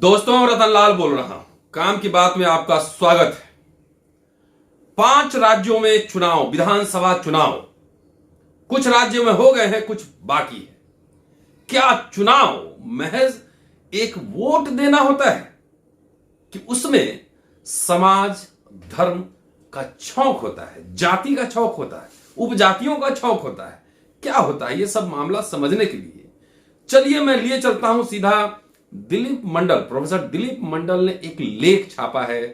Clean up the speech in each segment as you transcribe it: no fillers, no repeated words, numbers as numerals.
दोस्तों, रतन लाल बोल रहा हूं। काम की बात में आपका स्वागत है। 5 राज्यों में चुनाव, विधानसभा चुनाव, कुछ राज्यों में हो गए हैं, कुछ बाकी है। क्या चुनाव महज एक वोट देना होता है कि उसमें समाज, धर्म का छौंक होता है, जाति का छौंक होता है, उपजातियों का छौंक होता है? क्या होता है? यह सब मामला समझने के लिए चलिए मैं लिए चलता हूं सीधा दिलीप मंडल, प्रोफेसर दिलीप मंडल ने एक लेख छापा है,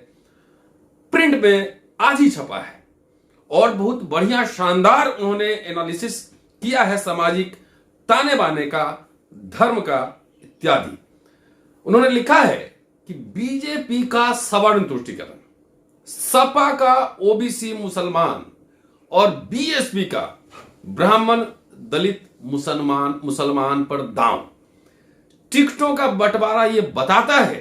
प्रिंट में आज ही छपा है, और बहुत बढ़िया शानदार उन्होंने एनालिसिस किया है सामाजिक ताने बाने का, धर्म का इत्यादि। उन्होंने लिखा है कि बीजेपी का सवर्ण तुष्टीकरण, सपा का ओबीसी मुसलमान और बीएसपी का ब्राह्मण दलित मुसलमान पर दांव। टिकटों का बंटवारा यह बताता है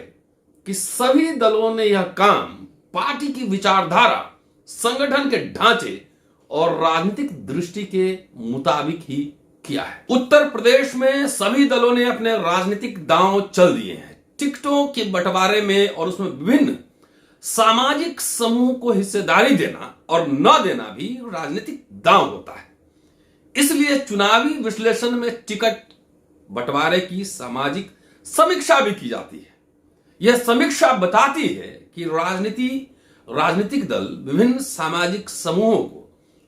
कि सभी दलों ने यह काम पार्टी की विचारधारा, संगठन के ढांचे और राजनीतिक दृष्टि के मुताबिक ही किया है। उत्तर प्रदेश में सभी दलों ने अपने राजनीतिक दांव चल दिए हैं। टिकटों के बंटवारे में और उसमें विभिन्न सामाजिक समूह को हिस्सेदारी देना और न देना भी राजनीतिक दांव होता है। इसलिए चुनावी विश्लेषण में टिकट बंटवारे की सामाजिक समीक्षा भी की जाती है। यह समीक्षा बताती है कि राजनीतिक दल विभिन्न सामाजिक समूहों को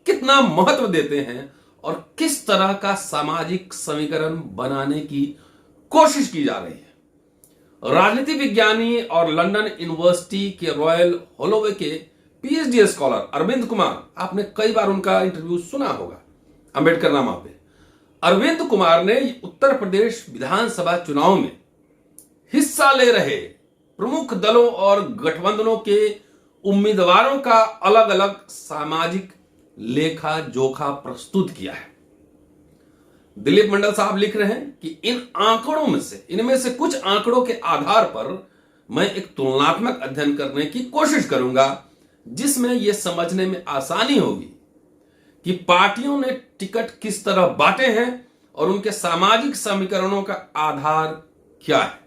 कितना महत्व देते हैं और किस तरह का सामाजिक समीकरण बनाने की कोशिश की जा रही है। राजनीति विज्ञानी और लंदन यूनिवर्सिटी के रॉयल होलोवे के पीएचडी स्कॉलर अरविंद कुमार, आपने कई बार उनका इंटरव्यू सुना होगा, अंबेडकर नामा पे। अरविंद कुमार ने उत्तर प्रदेश विधानसभा चुनाव में हिस्सा ले रहे प्रमुख दलों और गठबंधनों के उम्मीदवारों का अलग अलग सामाजिक लेखा जोखा प्रस्तुत किया है। दिलीप मंडल साहब लिख रहे हैं कि इनमें से कुछ आंकड़ों के आधार पर मैं एक तुलनात्मक अध्ययन करने की कोशिश करूंगा, जिसमें यह समझने में आसानी होगी कि पार्टियों ने टिकट किस तरह बांटे हैं और उनके सामाजिक समीकरणों का आधार क्या है।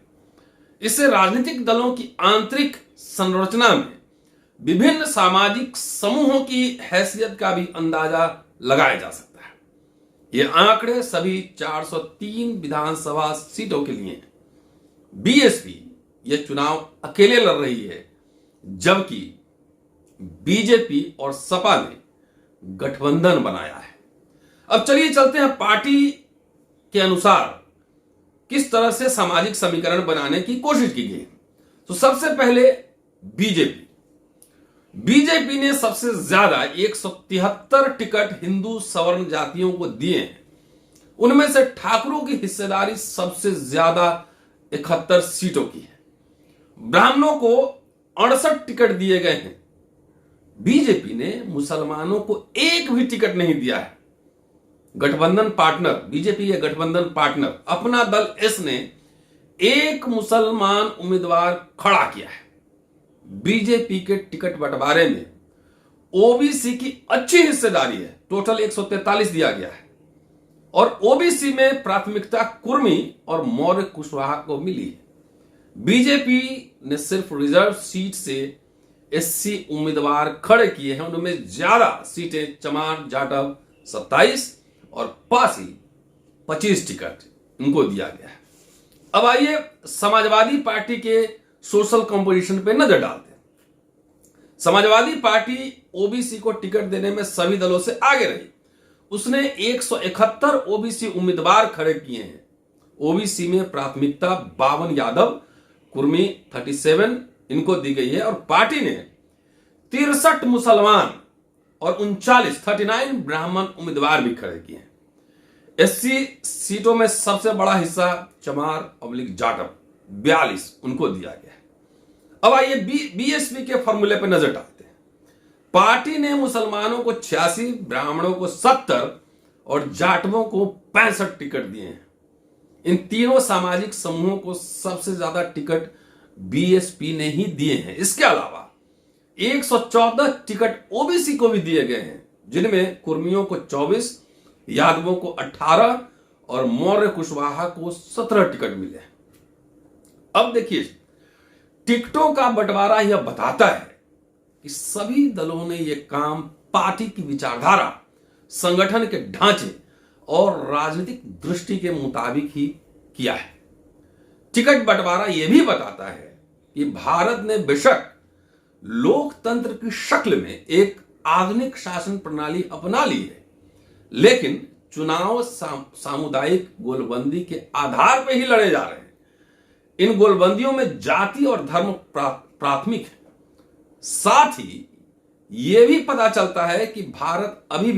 इससे राजनीतिक दलों की आंतरिक संरचना में विभिन्न सामाजिक समूहों की हैसियत का भी अंदाजा लगाया जा सकता है। ये आंकड़े सभी 403 विधानसभा सीटों के लिए हैं। बीएसपी यह चुनाव अकेले लड़ रही है, जबकि बीजेपी और सपा ने गठबंधन बनाया है। अब चलिए चलते हैं पार्टी के अनुसार किस तरह से सामाजिक समीकरण बनाने की कोशिश की गई। तो सबसे पहले बीजेपी ने सबसे ज्यादा 173 टिकट हिंदू सवर्ण जातियों को दिए हैं। उनमें से ठाकुरों की हिस्सेदारी सबसे ज्यादा 71 सीटों की है। ब्राह्मणों को 68 टिकट दिए गए हैं। बीजेपी ने मुसलमानों को एक भी टिकट नहीं दिया है। गठबंधन पार्टनर, बीजेपी या गठबंधन पार्टनर अपना दल एस ने एक मुसलमान उम्मीदवार खड़ा किया है। बीजेपी के टिकट बंटवारे में ओबीसी की अच्छी हिस्सेदारी है, टोटल 143 दिया गया है, और ओबीसी में प्राथमिकता कुर्मी और मौर्य कुशवाहा को मिली है। बीजेपी ने सिर्फ रिजर्व सीट से एससी उम्मीदवार खड़े किए हैं। उनमें ज्यादा सीटें चमार जाटव 27 और पासी 25 टिकट इनको दिया गया है। अब आइए समाजवादी पार्टी के सोशल कंपोजिशन पे नजर डालते हैं। समाजवादी पार्टी ओबीसी को टिकट देने में सभी दलों से आगे रही। उसने 171 ओबीसी उम्मीदवार खड़े किए हैं। ओबीसी में प्राथमिकता 52 यादव, कुर्मी 37 इनको दी गई है, और पार्टी ने 63 मुसलमान और 39 ब्राह्मण उम्मीदवार भी खड़े किए हैं। एससी सीटों में सबसे बड़ा हिस्सा चमार जाटव 42 उनको दिया गया है। अब आइए बीएसपी के फॉर्मूले पर नजर डालते हैं। पार्टी ने मुसलमानों को 86, ब्राह्मणों को 70 और जाटवों को 65 टिकट दिए हैं। इन तीनों सामाजिक समूहों को सबसे ज्यादा टिकट बीएसपी ने ही दिए हैं। इसके अलावा 114 टिकट ओबीसी को भी दिए गए हैं, जिनमें कुर्मियों को 24, यादवों को 18 और मौर्य कुशवाहा को 17 टिकट मिले। अब देखिए टिकटों का बंटवारा यह बताता है कि सभी दलों ने यह काम पार्टी की विचारधारा, संगठन के ढांचे और राजनीतिक दृष्टि के मुताबिक ही किया है। टिकट बंटवारा यह भी बताता है कि भारत ने बेशक लोकतंत्र की शक्ल में एक आधुनिक शासन प्रणाली अपना ली है, लेकिन चुनाव सामुदायिक गोलबंदी के आधार पर ही लड़े जा रहे हैं। इन गोलबंदियों में जाति और धर्म प्राथमिक है। साथ ही यह भी पता चलता है कि भारत अभी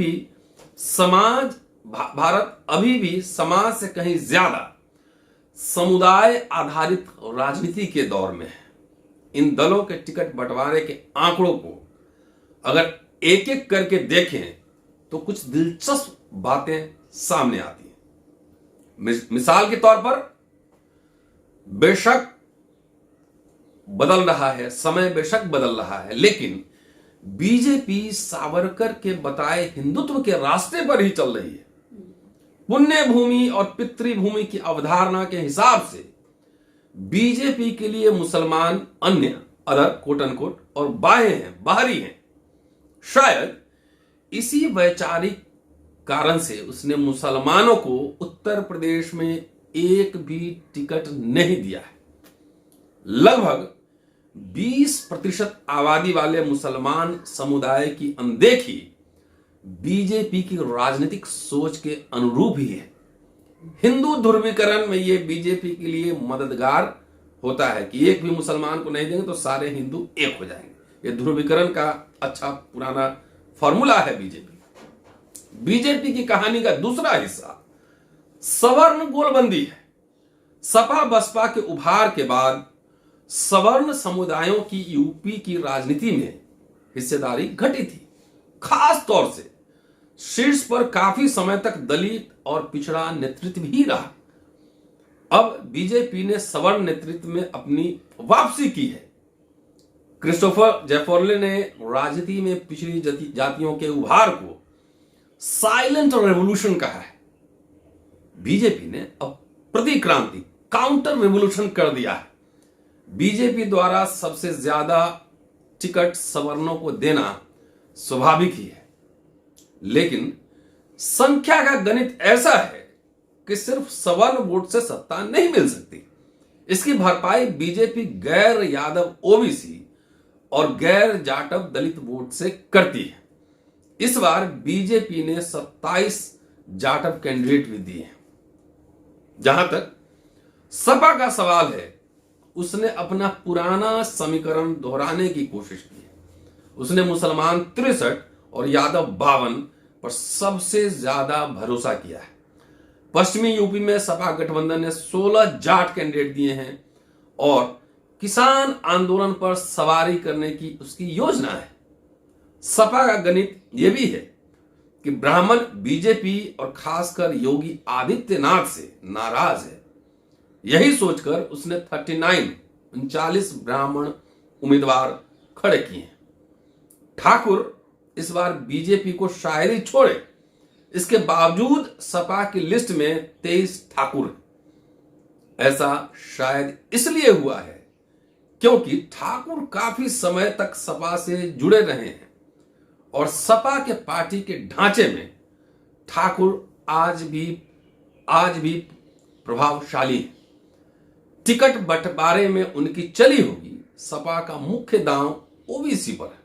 भी समाज से कहीं ज्यादा समुदाय आधारित राजनीति के दौर में है। इन दलों के टिकट बंटवारे के आंकड़ों को अगर एक एक करके देखें तो कुछ दिलचस्प बातें सामने आती हैं। मिसाल के तौर पर बेशक बदल रहा है, समय बेशक बदल रहा है, लेकिन बीजेपी सावरकर के बताए हिंदुत्व के रास्ते पर ही चल रही है। पुण्य भूमि और पितृभूमि की अवधारणा के हिसाब से बीजेपी के लिए मुसलमान अन्य अदर कोट अनकोट और बाहरी हैं। शायद इसी वैचारिक कारण से उसने मुसलमानों को उत्तर प्रदेश में एक भी टिकट नहीं दिया है। लगभग 20% आबादी वाले मुसलमान समुदाय की अनदेखी बीजेपी की राजनीतिक सोच के अनुरूप ही है। हिंदू ध्रुवीकरण में यह बीजेपी के लिए मददगार होता है कि एक भी मुसलमान को नहीं देंगे तो सारे हिंदू एक हो जाएंगे। यह ध्रुवीकरण का अच्छा पुराना फॉर्मूला है बीजेपी की कहानी का दूसरा हिस्सा सवर्ण गोलबंदी है। सपा बसपा के उभार के बाद सवर्ण समुदायों की यूपी की राजनीति में हिस्सेदारी घटी थी। खास तौर से शीर्ष पर काफी समय तक दलित और पिछड़ा नेतृत्व ही रहा। अब बीजेपी ने सवर्ण नेतृत्व में अपनी वापसी की है। क्रिस्टोफर जैफोर्ले ने राजनीति में पिछड़ी जातियों के उभार को साइलेंट रेवोल्यूशन कहा है। बीजेपी ने अब प्रतिक्रांति काउंटर रेवोल्यूशन कर दिया है। बीजेपी द्वारा सबसे ज्यादा टिकट सवर्णों को देना स्वाभाविक ही है, लेकिन संख्या का गणित ऐसा है कि सिर्फ सवर्ण वोट से सत्ता नहीं मिल सकती। इसकी भरपाई बीजेपी गैर यादव ओबीसी और गैर जाटव दलित वोट से करती है। इस बार बीजेपी ने 27 जाटव कैंडिडेट भी दिए हैं। जहां तक सपा का सवाल है, उसने अपना पुराना समीकरण दोहराने की कोशिश की है। उसने मुसलमान 63 और यादव 52 पर सबसे ज्यादा भरोसा किया है। पश्चिमी यूपी में सपा गठबंधन ने 16 जाट कैंडिडेट दिए हैं और किसान आंदोलन पर सवारी करने की उसकी योजना है। सपा का गणित यह भी है कि ब्राह्मण बीजेपी और खासकर योगी आदित्यनाथ से नाराज है। यही सोचकर उसने 39 ब्राह्मण उम्मीदवार खड़े किए हैं। ठाकुर इस बार बीजेपी को शायरी छोड़े, इसके बावजूद सपा की लिस्ट में 23 ठाकुर हैं। ऐसा शायद इसलिए हुआ है क्योंकि ठाकुर काफी समय तक सपा से जुड़े रहे हैं और सपा के पार्टी के ढांचे में ठाकुर आज भी प्रभावशाली है। टिकट बंटवारे में उनकी चली होगी। सपा का मुख्य दांव ओबीसी पर है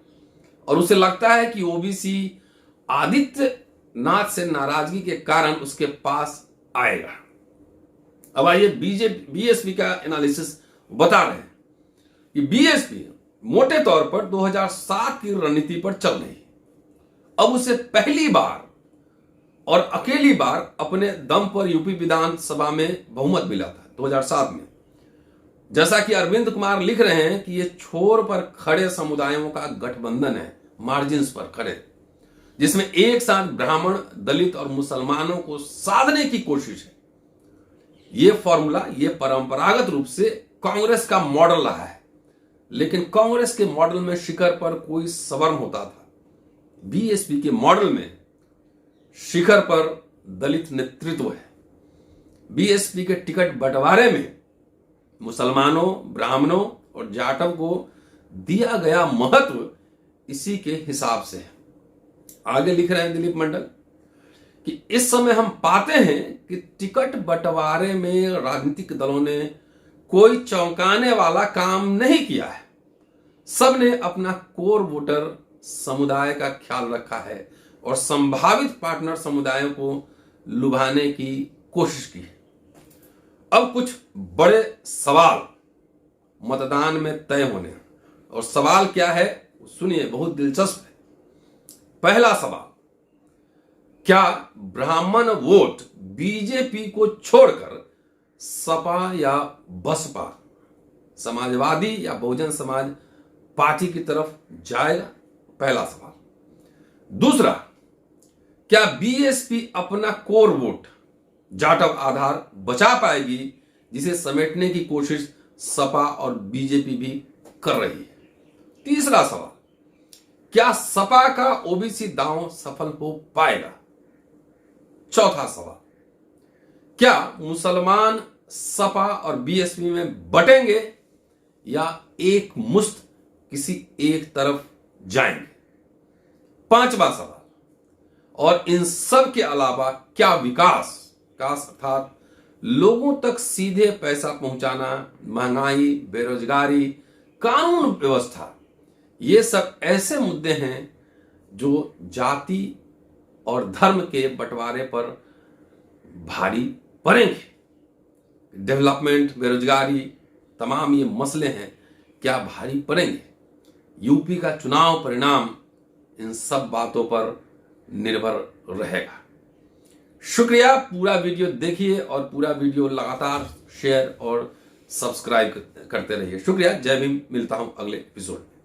और उसे लगता है कि ओबीसी आदित्यनाथ से नाराजगी के कारण उसके पास आएगा। अब आइए बीएसपी का एनालिसिस बता रहे हैं कि बीएसपी मोटे तौर पर 2007 की रणनीति पर चल रही है। अब उसे पहली बार और अकेली बार अपने दम पर यूपी विधानसभा में बहुमत मिला था 2007 में। जैसा कि अरविंद कुमार लिख रहे हैं कि यह छोर पर खड़े समुदायों का गठबंधन है, मार्जिन्स पर खड़े, जिसमें एक साथ ब्राह्मण, दलित और मुसलमानों को साधने की कोशिश है। यह फॉर्मूला यह परंपरागत रूप से कांग्रेस का मॉडल रहा है, लेकिन कांग्रेस के मॉडल में शिखर पर कोई सवर्ण होता था। बीएसपी के मॉडल में शिखर पर दलित नेतृत्व है। बीएसपी के टिकट बंटवारे में मुसलमानों, ब्राह्मणों और जाटव को दिया गया महत्व इसी के हिसाब से है। आगे लिख रहे हैं दिलीप मंडल कि इस समय हम पाते हैं कि टिकट बंटवारे में राजनीतिक दलों ने कोई चौंकाने वाला काम नहीं किया है। सबने अपना कोर वोटर समुदाय का ख्याल रखा है और संभावित पार्टनर समुदायों को लुभाने की कोशिश की है। अब कुछ बड़े सवाल मतदान में तय होने हैं और सवाल क्या है सुनिए, बहुत दिलचस्प है। पहला सवाल, क्या ब्राह्मण वोट बीजेपी को छोड़कर सपा या बसपा, समाजवादी या बहुजन समाज पार्टी की तरफ जाएगा? पहला सवाल। दूसरा, क्या बीएसपी अपना कोर वोट जाटव आधार बचा पाएगी जिसे समेटने की कोशिश सपा और बीजेपी भी कर रही है? तीसरा सवाल, क्या सपा का ओबीसी दांव सफल हो पाएगा? चौथा सवाल, क्या मुसलमान सपा और बीएसपी में बटेंगे या एक मुश्त किसी एक तरफ जाएंगे? पांचवा सवाल, और इन सब के अलावा क्या विकास अर्थात लोगों तक सीधे पैसा पहुंचाना, महंगाई, बेरोजगारी, कानून व्यवस्था, ये सब ऐसे मुद्दे हैं जो जाति और धर्म के बंटवारे पर भारी पड़ेंगे। डेवलपमेंट, बेरोजगारी, तमाम ये मसले हैं, क्या भारी पड़ेंगे? यूपी का चुनाव परिणाम इन सब बातों पर निर्भर रहेगा। शुक्रिया, पूरा वीडियो देखिए और पूरा वीडियो लगातार शेयर और सब्सक्राइब करते रहिए। शुक्रिया, जय भीम। मिलता हूं अगले एपिसोड में।